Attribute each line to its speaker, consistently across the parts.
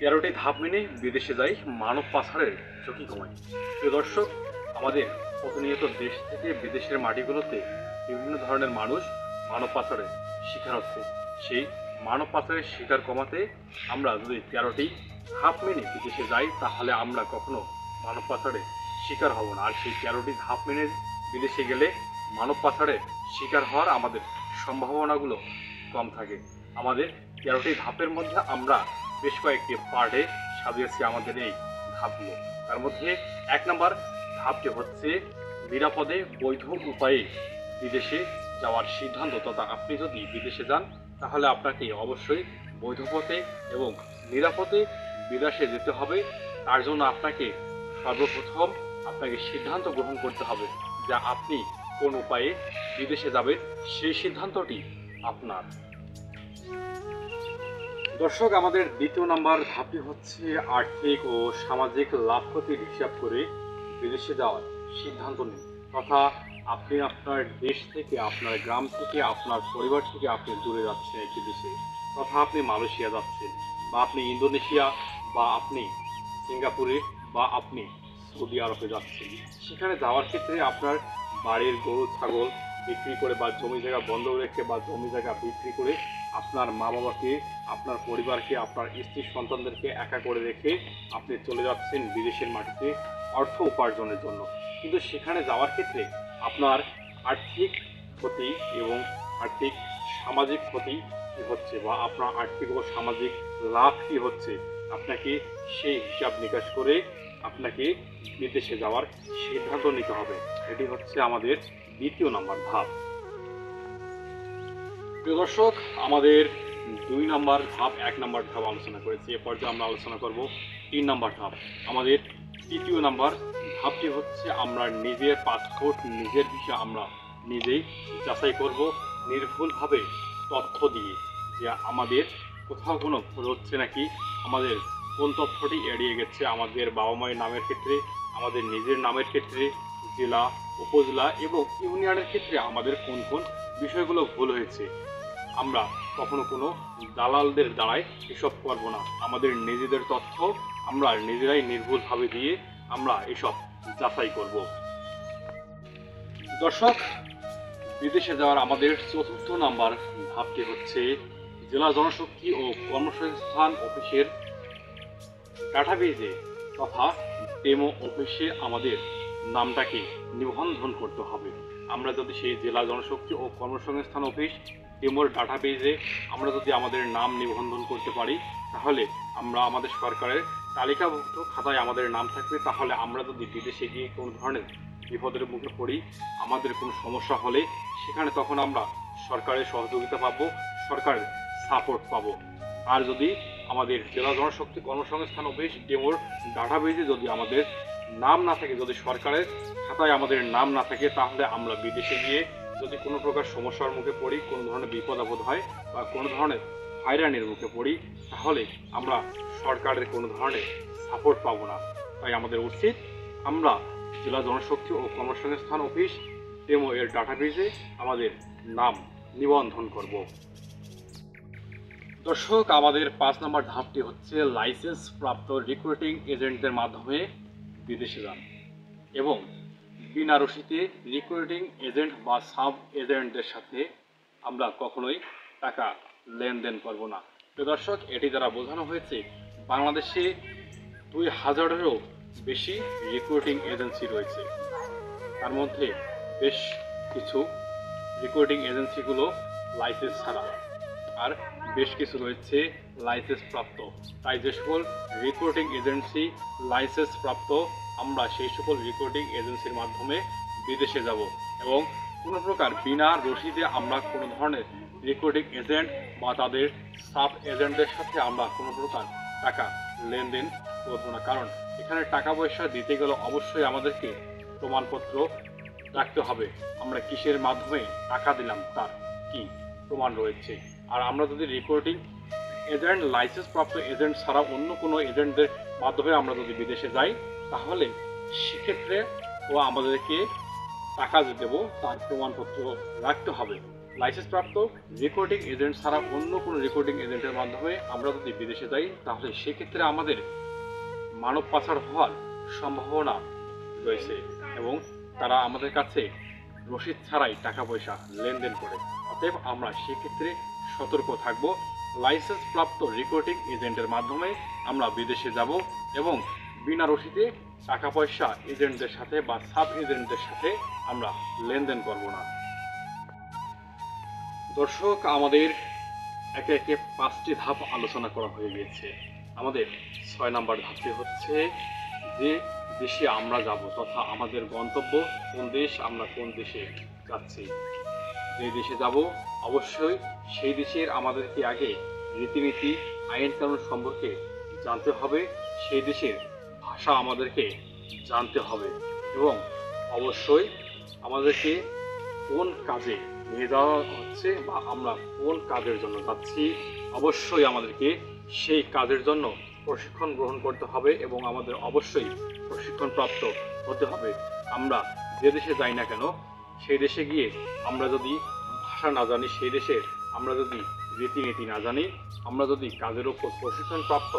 Speaker 1: 13টি ধাপ মেনে বিদেশে যাই, মানব পাচারের ঝুঁকি কমায়। প্রিয় দর্শক, আমাদের প্রতিনিয়ত দেশ থেকে বিদেশের মাটিগুলোতে বিভিন্ন ধরনের মানুষ মানব পাচারের শিকার হচ্ছে। সেই মানব পাচারের শিকার কমাতে আমরা যদি 13টি ধাপ মেনে বিদেশে যাই, তাহলে আমরা কখনো মানব পাচারের শিকার হব না। আর সেই 13টি ধাপ মেনে বিদেশে গেলে মানব পাচারের শিকার হওয়ার আমাদের সম্ভাবনাগুলো কম থাকে। আমাদের 13টি ধাপের মধ্যে আমরা বেশ কয়েকটি পার্টে সাজিয়েছি আমাদের এই ধাপগুলো। তার মধ্যে 1 নম্বর ধাপটি হচ্ছে নিরাপদে বৈধ উপায়ে বিদেশে যাওয়ার সিদ্ধান্ত। তথা আপনি যদি বিদেশে যান, তাহলে আপনাকে অবশ্যই বৈধ পথে এবং নিরাপদে বিদেশে যেতে হবে। তার জন্য আপনাকে সর্বপ্রথম আপনাকে সিদ্ধান্ত গ্রহণ করতে হবে যে আপনি কোন উপায়ে বিদেশে যাবেন, সেই সিদ্ধান্তটি আপনার। দর্শক, আমাদের 2 নম্বর ধাপটি হচ্ছে আর্থিক ও সামাজিক লাভ ক্ষতির হিসাব করে বিদেশে যাওয়ার সিদ্ধান্ত নিন। তথা আপনি আপনার দেশ থেকে, আপনার গ্রাম থেকে, আপনার পরিবার থেকে আপনি দূরে যাচ্ছেন একটি দেশে, তথা আপনি মালয়েশিয়া যাচ্ছেন, বা আপনি ইন্দোনেশিয়া, বা আপনি সিঙ্গাপুরে, বা আপনি সৌদি আরবে যাচ্ছেন। সেখানে যাওয়ার ক্ষেত্রে আপনার বাড়ির গরু ছাগল বিক্রি করে, বা জমি জায়গা বন্ধক রেখে, বা জমি জায়গা বিক্রি করে আপনার মা বাবাকে, আপনার পরিবারকে, আপনার স্ত্রী সন্তানদেরকে একা করে রেখে আপনি চলে যাচ্ছেন বিদেশের মাটিতে অর্থ উপার্জনের জন্য। কিন্তু সেখানে যাওয়ার ক্ষেত্রে আপনার আর্থিক ক্ষতি এবং আর্থিক সামাজিক ক্ষতি কী হচ্ছে, বা আপনার আর্থিক ও সামাজিক লাভ কী হচ্ছে, আপনাকে সেই হিসাব নিকাশ করে আপনাকে বিদেশে যাওয়ার সিদ্ধান্ত নিতে হবে। এটি হচ্ছে আমাদের 2 নম্বর ধাপ। প্রিয় দর্শক, আমাদের 2 নম্বর ধাপ 1 নম্বর ধাপ আলোচনা করেছি। এ পর্যায়ে আমরা আলোচনা করব 3 নম্বর ধাপ। আমাদের 3য় নম্বর ধাপটি হচ্ছে আমরা নিজের পাসপোর্ট, নিজের ভিসা আমরা নিজেই যাচাই করব, নির্ভুলভাবে তথ্য দিয়ে, যে আমাদের কোথাও কোনো ভুল হচ্ছে নাকি, আমাদের কোন তথ্যটি এড়িয়ে গেছে, আমাদের বাবা মায়ের নামের ক্ষেত্রে, আমাদের নিজের নামের ক্ষেত্রে, জেলা, উপজেলা এবং ইউনিয়নের ক্ষেত্রে আমাদের কোন কোন বিষয়গুলো ভুল হয়েছে। আমরা কখনো কোনো দালালদের দ্বারাই এসব করব না। আমাদের নিজেদের তথ্য আমরা নিজেরাই নির্ভুলভাবে দিয়ে আমরা এসব যাচাই করব। দর্শক, বিদেশে যাওয়ার আমাদের 4র্থ নাম্বার ধাপটি হচ্ছে জেলা জনশক্তি ও কর্মসংস্থান অফিসের ডাটাবেজে তথা ডেমো অফিসে আমাদের নামটাকে নিবন্ধন করতে হবে। আমরা যদি সেই জেলা জনশক্তি ও কর্মসংস্থান অফিস ডেমোর ডাটাবেজে আমরা যদি আমাদের নাম নিবন্ধন করতে পারি, তাহলে আমরা আমাদের সরকারের তালিকাভুক্ত খাতায় আমাদের নাম থাকবে। তাহলে আমরা যদি বিদেশে গিয়ে কোনো ধরনের বিপদের মুখে পড়ি, আমাদের কোনো সমস্যা হলে সেখানে তখন আমরা সরকারের সহযোগিতা পাবো, সরকারের সাপোর্ট পাবো। আর যদি আমাদের জেলা জনশক্তি কর্মসংস্থান অফিস ডেমোর ডাটাবেজে যদি আমাদের নাম না থাকে, যদি সরকারের খাতায় আমাদের নাম না থাকে, তাহলে আমরা বিদেশে গিয়ে যদি কোনো প্রকার সমস্যার মুখে পড়ি, কোনো ধরনের বিপদ আপদ হয়, বা কোনো ধরনের হয়রানির মুখে পড়ি, তাহলে আমরা সরকারের কোনো ধরনের সাপোর্ট পাবো না। তাই আমাদের উচিত আমরা জেলা জনশক্তি ও কর্মসংস্থান অফিস ডেমো এর ডাটাবেজে আমাদের নাম নিবন্ধন করব। দর্শক, আমাদের 5 নম্বর ধাপটি হচ্ছে লাইসেন্স প্রাপ্ত রিক্রুটিং এজেন্টদের মাধ্যমে বিদেশে যান এবং বিনা রসিদে রিক্রুটিং এজেন্ট বা সাব এজেন্টদের সাথে আমরা কখনোই টাকা লেনদেন করব না। তো দর্শক, এটি দ্বারা বোঝানো হয়েছে বাংলাদেশে 2000-এরও বেশি রিক্রুটিং এজেন্সি রয়েছে। তার মধ্যে বেশ কিছু রিক্রুটিং এজেন্সিগুলো লাইসেন্স ছাড়া, আর বেশ কিছু রয়েছে লাইসেন্স প্রাপ্ত। তাই যে সকল রিক্রুটিং এজেন্সি লাইসেন্স প্রাপ্ত, আমরা সেই সকল রিক্রুটিং এজেন্সির মাধ্যমে বিদেশে যাব এবং কোনো প্রকার বিনা রসিদে আমরা কোনো ধরনের রিক্রুটিং এজেন্ট বা তাদের সাব এজেন্টদের সাথে আমরা কোনো প্রকার টাকা লেনদেন করব না। কারণ এখানে টাকা পয়সা দিতে গেলে অবশ্যই আমাদেরকে প্রমাণপত্র রাখতে হবে, আমরা কিসের মাধ্যমে টাকা দিলাম তার কি প্রমাণ রয়েছে। আর আমরা যদি রিক্রুটিং এজেন্ট লাইসেন্স প্রাপ্ত এজেন্ট ছাড়া অন্য কোনো এজেন্টদের মাধ্যমে আমরা যদি বিদেশে যাই, তাহলে সেক্ষেত্রে ও আমাদেরকে টাকা যে দেবো তার প্রমাণপত্র রাখতে হবে। লাইসেন্সপ্রাপ্ত রিক্রুটিং এজেন্ট ছাড়া অন্য কোনো রিক্রুটিং এজেন্টের মাধ্যমে আমরা যদি বিদেশে যাই তাহলে সেক্ষেত্রে আমাদের মানব পাচার হওয়ার সম্ভাবনা রয়েছে এবং তারা আমাদের কাছে রসিদ ছাড়াই টাকা পয়সা লেনদেন করে। অতএব আমরা সেক্ষেত্রে সতর্ক থাকব। লাইসেন্সপ্রাপ্ত রিক্রুটিং এজেন্টের মাধ্যমে আমরা বিদেশে যাব এবং বিনা রসিদে টাকা পয়সা এজেন্টদের সাথে বা সাব এজেন্টদের সাথে আমরা লেনদেন করব না। দর্শক, আমাদের একে একে 5টি ধাপ আলোচনা করা হয়ে গিয়েছে। আমাদের 6 নম্বর ধাপটি হচ্ছে যে দেশে আমরা যাব তথা আমাদের গন্তব্য কোন দেশ, আমরা কোন দেশে যাচ্ছি। যে দেশে যাব অবশ্যই সেই দেশের আমাদেরকে আগে রীতিনীতি আইন কানুন সম্পর্কে জানতে হবে, সেই দেশের ভাষা আমাদেরকে জানতে হবে এবং অবশ্যই আমাদেরকে কোন কাজে নিয়ে যাওয়া হচ্ছে বা আমরা কোন কাজের জন্য যাচ্ছি অবশ্যই আমাদেরকে সেই কাজের জন্য প্রশিক্ষণ গ্রহণ করতে হবে এবং আমাদের অবশ্যই প্রশিক্ষণপ্রাপ্ত হতে হবে। আমরা যে দেশে যাই না কেন সেই দেশে গিয়ে আমরা যদি ভাষা না জানি, সেই দেশের আমরা যদি রীতিনীতি না জানি, আমরা যদি কাজের উপর প্রশিক্ষণপ্রাপ্ত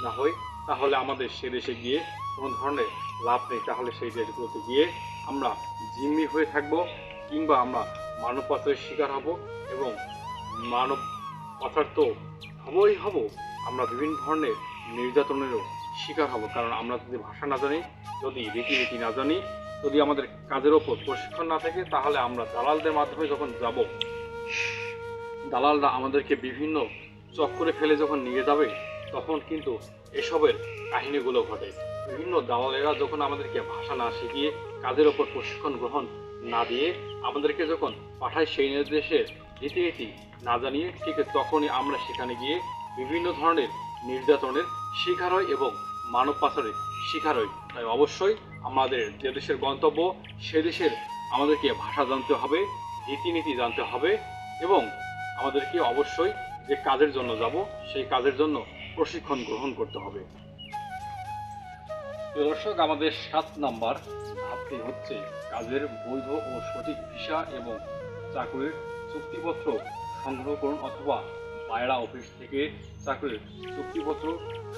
Speaker 1: না হই তাহলে আমাদের সে দেশে গিয়ে কোনো ধরনের লাভ নেই। তাহলে সেই দেশগুলোতে গিয়ে আমরা জিম্মি হয়ে থাকব কিংবা আমরা মানব পাচারের শিকার হব এবং মানব পাচার তো হবই হব, আমরা বিভিন্ন ধরনের নির্যাতনেরও শিকার হব। কারণ আমরা যদি ভাষা না জানি, যদি রীতিনীতি না জানি, যদি আমাদের কাজের ওপর প্রশিক্ষণ না থাকে তাহলে আমরা দালালদের মাধ্যমে যখন যাব, দালালরা আমাদেরকে বিভিন্ন চক্করে ফেলে যখন নিয়ে যাবে তখন কিন্তু এসবের কাহিনীগুলো ঘটে। বিভিন্ন দালালেরা যখন আমাদেরকে ভাষা না শিখিয়ে কাজের ওপর প্রশিক্ষণ গ্রহণ না দিয়ে আমাদেরকে যখন পাঠায় সেই নির্দেশের রীতিনীতি না জানিয়ে, ঠিক তখনই আমরা সেখানে গিয়ে বিভিন্ন ধরনের নির্যাতনের শিকার হই এবং মানব পাচারের শিকার হই। তাই অবশ্যই আমাদের যে দেশের গন্তব্য সে দেশের আমাদেরকে ভাষা জানতে হবে, রীতিনীতি জানতে হবে এবং আমাদেরকে অবশ্যই যে কাজের জন্য যাব সেই কাজের জন্য প্রশিক্ষণ গ্রহণ করতে হবে। দর্শক, আমাদের 7 নম্বর ধাপটি হচ্ছে কাজের বৈধ ও সঠিক ভিসা এবং চাকরির চুক্তিপত্র সংগ্রহ করুন অথবা পায়রা অফিস থেকে চাকরির চুক্তিপত্র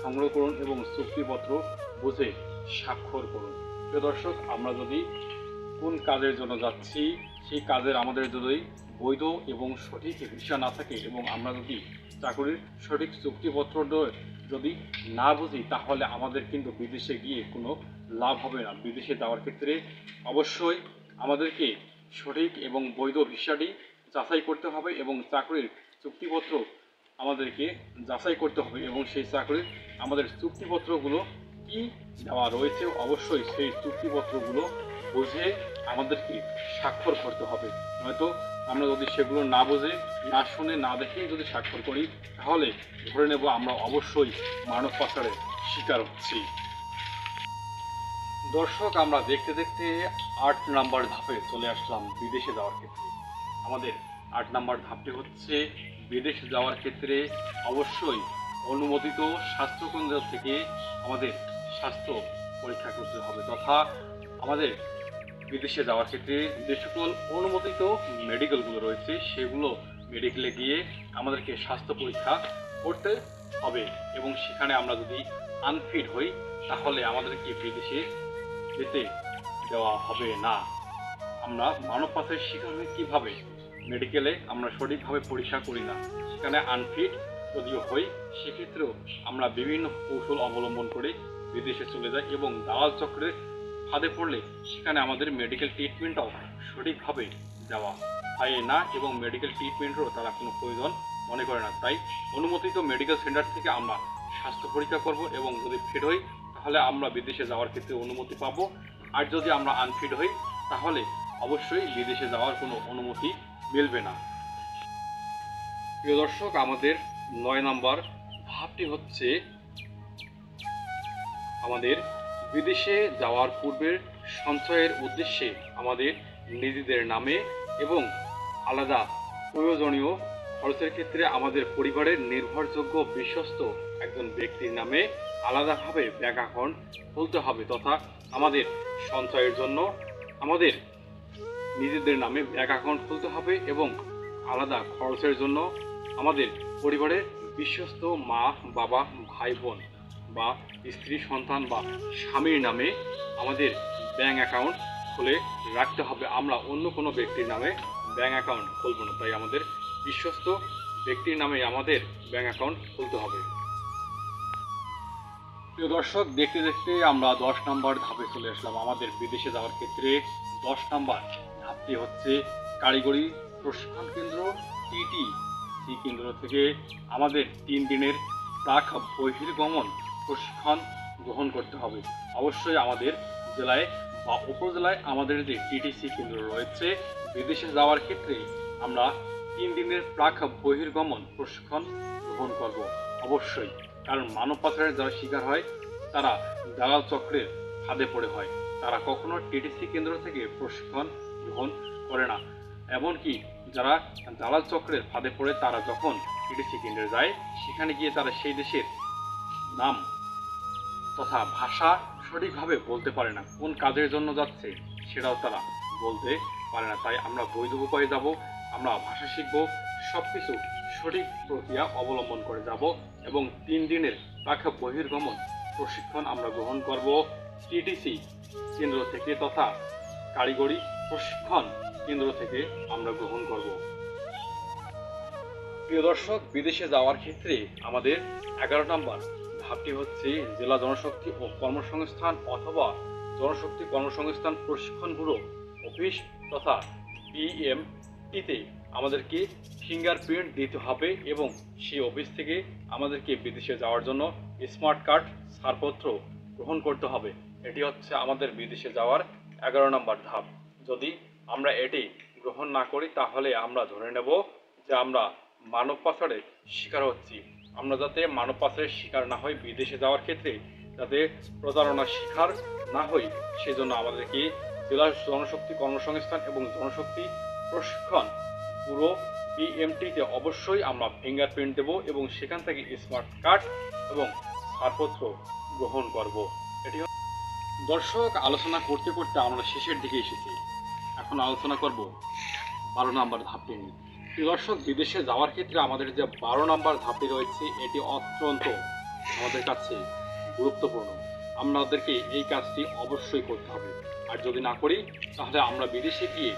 Speaker 1: সংগ্রহ করুন এবং চুক্তিপত্র বুঝে স্বাক্ষর করুন। প্রিয় দর্শক, আমরা যদি কোন কাজের জন্য যাচ্ছি সেই কাজের আমাদের যদি বৈধ এবং সঠিক ভিসা না থাকে এবং আমরা যদি চাকরির সঠিক চুক্তিপত্র যদি না বুঝি তাহলে আমাদের কিন্তু বিদেশে গিয়ে কোনো লাভ হবে না। বিদেশে যাওয়ার ক্ষেত্রে অবশ্যই আমাদেরকে সঠিক এবং বৈধ ভিসাটি যাচাই করতে হবে এবং চাকরির চুক্তিপত্র আমাদেরকে যাচাই করতে হবে এবং সেই চাকরির আমাদের চুক্তিপত্রগুলো কি দেওয়া রয়েছে অবশ্যই সেই চুক্তিপত্রগুলো বুঝে আমাদেরকে স্বাক্ষর করতে হবে। নয়তো আমরা যদি সেগুলো না বুঝে, না শুনে, না দেখে যদি স্বাক্ষর করি তাহলে ধরে নেব আমরা অবশ্যই মানব পাচারের শিকার হচ্ছি। দর্শক, আমরা দেখতে দেখতে 8 নম্বর ধাপে চলে আসলাম বিদেশে যাওয়ার ক্ষেত্রে। আমাদের 8 নম্বর ধাপটি হচ্ছে বিদেশে যাওয়ার ক্ষেত্রে অবশ্যই অনুমোদিত স্বাস্থ্যকেন্দ্র থেকে আমাদের স্বাস্থ্য পরীক্ষা করতে হবে তথা আমাদের বিদেশে যাওয়ার ক্ষেত্রে যে সকল অনুমোদিত মেডিকেলগুলো রয়েছে সেগুলো মেডিকেলে গিয়ে আমাদেরকে স্বাস্থ্য পরীক্ষা করতে হবে এবং সেখানে আমরা যদি আনফিট হই তাহলে আমাদেরকে বিদেশে যেতে দেওয়া হবে না। আমরা মানব পাচারের শিকার হয়ে কীভাবে মেডিকেলে আমরা সঠিকভাবে পরীক্ষা করি না, সেখানে আনফিট যদিও হই সেক্ষেত্রেও আমরা বিভিন্ন কৌশল অবলম্বন করে বিদেশে চলে যাই এবং দালাল চক্রের ফাঁদে পড়লে সেখানে আমাদের মেডিকেল ট্রিটমেন্টটাও সঠিকভাবে দেওয়া হয় না এবং মেডিকেল ট্রিটমেন্টেরও তারা কোনো প্রয়োজন মনে করে না। তাই অনুমোদিত মেডিকেল সেন্টার থেকে আমরা স্বাস্থ্য পরীক্ষা করব এবং যদি ফিট হই তাহলে আমরা বিদেশে যাওয়ার ক্ষেত্রে অনুমতি পাবো, আর যদি আমরা আনফিট হই তাহলে অবশ্যই বিদেশে যাওয়ার কোনো অনুমতি মিলবে না। প্রিয় দর্শক, আমাদের 9 নম্বর ধাপটি হচ্ছে আমাদের বিদেশে যাওয়ার পূর্বের সঞ্চয়ের উদ্দেশ্যে আমাদের নিজেদের নামে এবং আলাদা প্রয়োজনীয় খরচের ক্ষেত্রে আমাদের পরিবারের নির্ভরযোগ্য বিশ্বস্ত একজন ব্যক্তির নামে আলাদাভাবে ব্যাংক অ্যাকাউন্ট খুলতে হবে তথা আমাদের সঞ্চয়ের জন্য আমাদের নিজেদের নামে ব্যাংক অ্যাকাউন্ট খুলতে হবে এবং আলাদা খরচের জন্য আমাদের পরিবারের বিশ্বস্ত মা, বাবা, ভাই, বোন বা স্ত্রী, সন্তান বা স্বামীর নামে আমাদের ব্যাংক অ্যাকাউন্ট খুলে রাখতে হবে। আমরা অন্য কোনো ব্যক্তির নামে ব্যাংক অ্যাকাউন্ট খুলব না, তাই আমাদের বিশ্বস্ত ব্যক্তির নামে আমাদের ব্যাংক অ্যাকাউন্ট খুলতে হবে। প্রিয় দর্শক, দেখতে দেখতে আমরা 10 নম্বর ধাপে চলে আসলাম। আমাদের বিদেশে যাওয়ার ক্ষেত্রে 10 নম্বর ধাপটি হচ্ছে কারিগরি প্রশিক্ষণ কেন্দ্র TTC কেন্দ্র থেকে আমাদের 3 দিনের প্রাক বহির্গমন প্রশিক্ষণ গ্রহণ করতে হবে। অবশ্যই আমাদের জেলায় বা উপজেলায় আমাদের যে TTC কেন্দ্র রয়েছে, বিদেশে যাওয়ার ক্ষেত্রে আমরা 3 দিনের প্রাক বহির্গমন প্রশিক্ষণ গ্রহণ করব অবশ্যই। কারণ মানব পাচারের যারা শিকার হয় তারা দালাল চক্রের ফাঁদে পড়ে হয়। তারা কখনো TTC কেন্দ্র থেকে প্রশিক্ষণ গ্রহণ করে না। এমনকি যারা দালাল চক্রের ফাঁদে পড়ে তারা যখন TTC কেন্দ্রে যায়, সেখানে গিয়ে তারা সেই দেশের নাম তথা ভাষা সঠিকভাবে বলতে পারে না, কোন কাজের জন্য যাচ্ছে সেটাও তারা বলতে পারে না। তাই আমরা বৈধ উপায়ে যাব, আমরা ভাষা শিখব, সব কিছু সঠিক প্রক্রিয়া অবলম্বন করে যাব এবং 3 দিনের প্রাক বহির্গমন প্রশিক্ষণ আমরা গ্রহণ করব TTC কেন্দ্র থেকে তথা কারিগরি প্রশিক্ষণ কেন্দ্র থেকে আমরা গ্রহণ করব। প্রিয় দর্শক, বিদেশে যাওয়ার ক্ষেত্রে আমাদের 11 নম্বর ধাপটি হচ্ছে জেলা জনশক্তি ও কর্মসংস্থান অথবা জনশক্তি কর্মসংস্থান প্রশিক্ষণ ব্যুরো অফিস তথা BMT-তে আমাদেরকে ফিঙ্গারপ্রিন্ট দিতে হবে এবং সেই অফিস থেকে আমাদেরকে বিদেশে যাওয়ার জন্য স্মার্ট কার্ড ছাড়পত্র গ্রহণ করতে হবে। এটি হচ্ছে আমাদের বিদেশে যাওয়ার 11 নম্বর ধাপ। যদি আমরা এটি গ্রহণ না করি তাহলে আমরা ধরে নেব যে আমরা মানব পাচারের শিকার হচ্ছি। আমরা যাতে মানব পাচারের শিকার না হই, বিদেশে যাওয়ার ক্ষেত্রে যাতে প্রতারণার শিকার না হই, সেজন্য আমাদেরকে জেলা জনশক্তি কর্মসংস্থান এবং জনশক্তি প্রশিক্ষণ পুরো BMT-তে অবশ্যই আমরা ফিঙ্গারপ্রিন্ট দেব এবং সেখান থেকে স্মার্ট কার্ড এবং ছাড়পত্র গ্রহণ করব। এটি দর্শক, আলোচনা করতে করতে আমরা শেষের দিকে এসেছি। এখন আলোচনা করব 12 নম্বর ধাপটি নিয়ে। দর্শক, বিদেশে যাওয়ার ক্ষেত্রে আমাদের যে 12 নম্বর ধাপটি রয়েছে এটি অত্যন্ত আমাদের কাছে গুরুত্বপূর্ণ। আমাদেরকে এই কাজটি অবশ্যই করতে হবে। আর যদি না করি তাহলে আমরা বিদেশে গিয়ে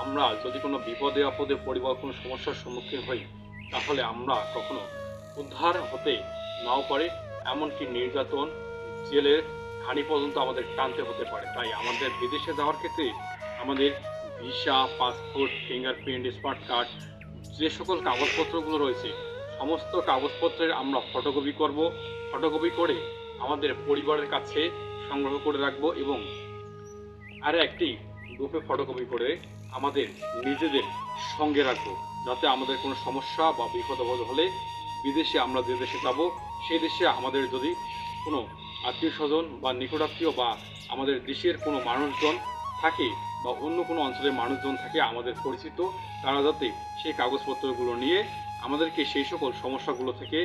Speaker 1: আমরা যদি কোনো বিপদে আপদে পরিবার কোনো সমস্যার সম্মুখীন হই তাহলে আমরা কখনো উদ্ধার হতে নাও পারে, এমনকি নির্যাতন, জেলের হানি পর্যন্ত আমাদের টানতে হতে পারে। তাই আমাদের বিদেশে যাওয়ার ক্ষেত্রে আমাদের visa, passport, fingerprint, smart card যে সকল কাগজপত্রগুলো রয়েছে সমস্ত কাগজপত্রের আমরা ফটোকপি করব। ফটোকপি করে আমাদের পরিবারের কাছে সংগ্রহ করে রাখবো এবং আর একটি গ্রুপে ফটোকপি করে আমাদের নিজেদের সঙ্গে রাখবো, যাতে আমাদের কোনো সমস্যা বা বিপদ আপদ হলে বিদেশে আমরা যে দেশে যাব সেই দেশে আমাদের যদি কোনো আত্মীয় স্বজন বা নিকটাত্মীয় বা আমাদের দেশের কোনো মানুষজন থাকে বা অন্য কোনো অঞ্চলের মানুষজন থাকে আমাদের পরিচিত, তারা যাতে সেই কাগজপত্রগুলো নিয়ে আমাদেরকে সেই সকল সমস্যাগুলো থেকে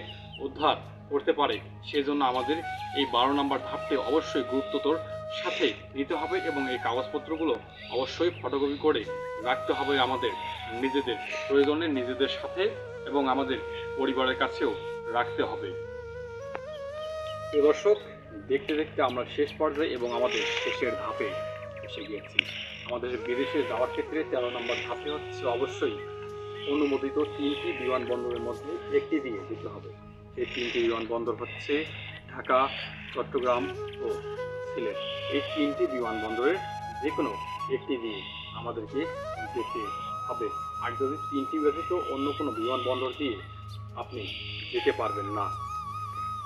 Speaker 1: উদ্ধার করতে পারে, সেজন্য আমাদের এই 12 নম্বর ধাপটি অবশ্যই গুরুত্বতর সাথে নিতে হবে এবং এই কাগজপত্রগুলো অবশ্যই ফটোকপি করে রাখতে হবে আমাদের নিজেদের প্রয়োজনে, নিজেদের সাথে এবং আমাদের পরিবারের কাছেও রাখতে হবে। প্রিয় দর্শক, দেখতে দেখতে আমরা শেষ পর্যায়ে এবং আমাদের শেষের ধাপে এসে গিয়েছি। আমাদের বিদেশে যাওয়ার ক্ষেত্রে 13 নম্বর ধাপে হচ্ছে অবশ্যই অনুমোদিত 3টি বিমানবন্দরের মধ্যে একটি দিয়ে দিতে হবে। এই 3টি বিমানবন্দর হচ্ছে ঢাকা, চট্টগ্রাম ও সিলেট। এই 3টি বিমানবন্দরের যে কোনো একটি দিয়ে আমাদেরকে যেতে হবে। আর যদি 3টি ব্যতীত অন্য কোনো বিমানবন্দর দিয়ে আপনি যেতে পারবেন না,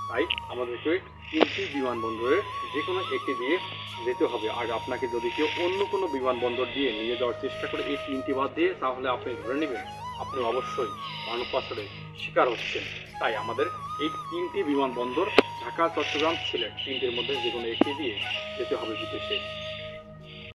Speaker 1: তাই আমাদেরকে 3টি বিমানবন্দরের যে কোনো একটি দিয়ে যেতে হবে। আর আপনাকে যদি কেউ অন্য কোনো বিমানবন্দর দিয়ে নিয়ে যাওয়ার চেষ্টা করে এই 3টি বাদ দিয়ে, তাহলে আপনি ধরে নেবেন আপনি অবশ্যই মানব পাচারের শিকার হচ্ছেন। তাই আমাদের এই 3টি বিমানবন্দর ঢাকা, চট্টগ্রাম, সিলেট 3টির মধ্যে যে কোনো একটি দিয়ে যেতে হবে বিদেশে।